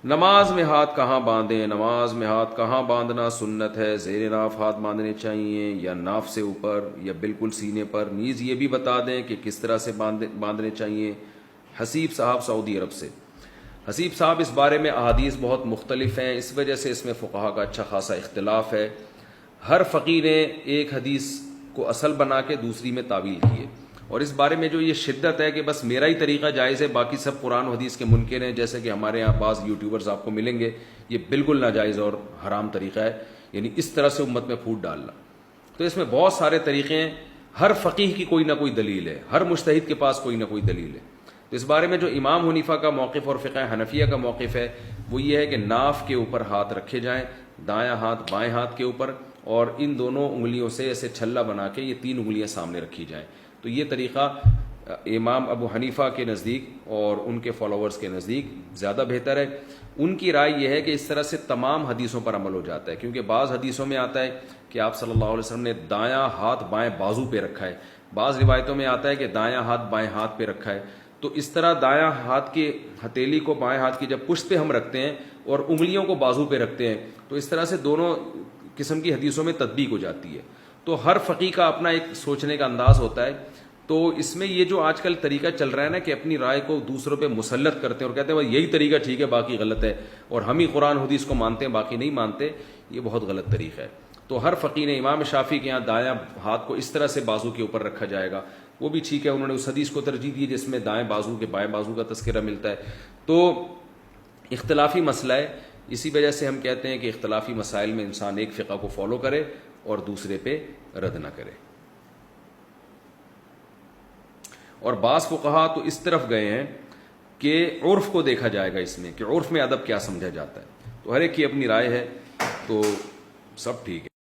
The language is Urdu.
نماز میں ہاتھ کہاں باندھیں؟ نماز میں ہاتھ کہاں باندھنا سنت ہے؟ زیر ناف ہاتھ باندھنے چاہیے یا ناف سے اوپر یا بالکل سینے پر؟ نیز یہ بھی بتا دیں کہ کس طرح سے باندھنے چاہیے۔ حسیب صاحب سعودی عرب سے۔ حسیب صاحب اس بارے میں احادیث بہت مختلف ہیں، اس وجہ سے اس میں فقہا کا اچھا خاصا اختلاف ہے۔ ہر فقیر نے ایک حدیث کو اصل بنا کے دوسری میں تعویل کی ہے، اور اس بارے میں جو یہ شدت ہے کہ بس میرا ہی طریقہ جائز ہے، باقی سب قرآن و حدیث کے منکر ہیں، جیسے کہ ہمارے یہاں بعض یوٹیوبرز آپ کو ملیں گے، یہ بالکل ناجائز اور حرام طریقہ ہے، یعنی اس طرح سے امت میں پھوٹ ڈالنا۔ تو اس میں بہت سارے طریقے ہیں، ہر فقیہ کی کوئی نہ کوئی دلیل ہے، ہر مجتہد کے پاس کوئی نہ کوئی دلیل ہے۔ تو اس بارے میں جو امام حنیفہ کا موقف اور فقہ حنفیہ کا موقف ہے وہ یہ ہے کہ ناف کے اوپر ہاتھ رکھے جائیں، دایاں ہاتھ بائیں ہاتھ کے اوپر، اور ان دونوں انگلیوں سے ایسے چھلا بنا کے یہ تین انگلیاں سامنے رکھی جائیں۔ تو یہ طریقہ امام ابو حنیفہ کے نزدیک اور ان کے فالوورز کے نزدیک زیادہ بہتر ہے۔ ان کی رائے یہ ہے کہ اس طرح سے تمام حدیثوں پر عمل ہو جاتا ہے، کیونکہ بعض حدیثوں میں آتا ہے کہ آپ صلی اللہ علیہ وسلم نے دایاں ہاتھ بائیں بازو پہ رکھا ہے، بعض روایتوں میں آتا ہے کہ دایاں ہاتھ بائیں ہاتھ پہ رکھا ہے۔ تو اس طرح دایاں ہاتھ کی ہتھیلی کو بائیں ہاتھ کی جب پشت پہ ہم رکھتے ہیں اور انگلیوں کو بازو پہ رکھتے ہیں، تو اس طرح سے دونوں قسم کی حدیثوں میں تطبیق ہو جاتی ہے۔ تو ہر فقیہ کا اپنا ایک سوچنے کا انداز ہوتا ہے۔ تو اس میں یہ جو آج کل طریقہ چل رہا ہے نا کہ اپنی رائے کو دوسروں پہ مسلط کرتے ہیں اور کہتے ہیں بھائی یہی طریقہ ٹھیک ہے باقی غلط ہے، اور ہم ہی قرآن حدیث کو مانتے ہیں باقی نہیں مانتے، یہ بہت غلط طریقہ ہے۔ تو ہر فقیہ نے، امام شافعی کے یہاں دایاں ہاتھ کو اس طرح سے بازو کے اوپر رکھا جائے گا، وہ بھی ٹھیک ہے، انہوں نے اس حدیث کو ترجیح دی جس میں دائیں بازو کے بائیں بازو کا تذکرہ ملتا ہے۔ تو اختلافی مسئلہ ہے، اسی وجہ سے ہم کہتے ہیں کہ اختلافی مسائل میں انسان ایک فقہ کو فالو کرے اور دوسرے پہ رد نہ کرے۔ اور بعض فقہا تو اس طرف گئے ہیں کہ عرف کو دیکھا جائے گا اس میں، کہ عرف میں ادب کیا سمجھا جاتا ہے۔ تو ہر ایک کی اپنی رائے ہے، تو سب ٹھیک ہے۔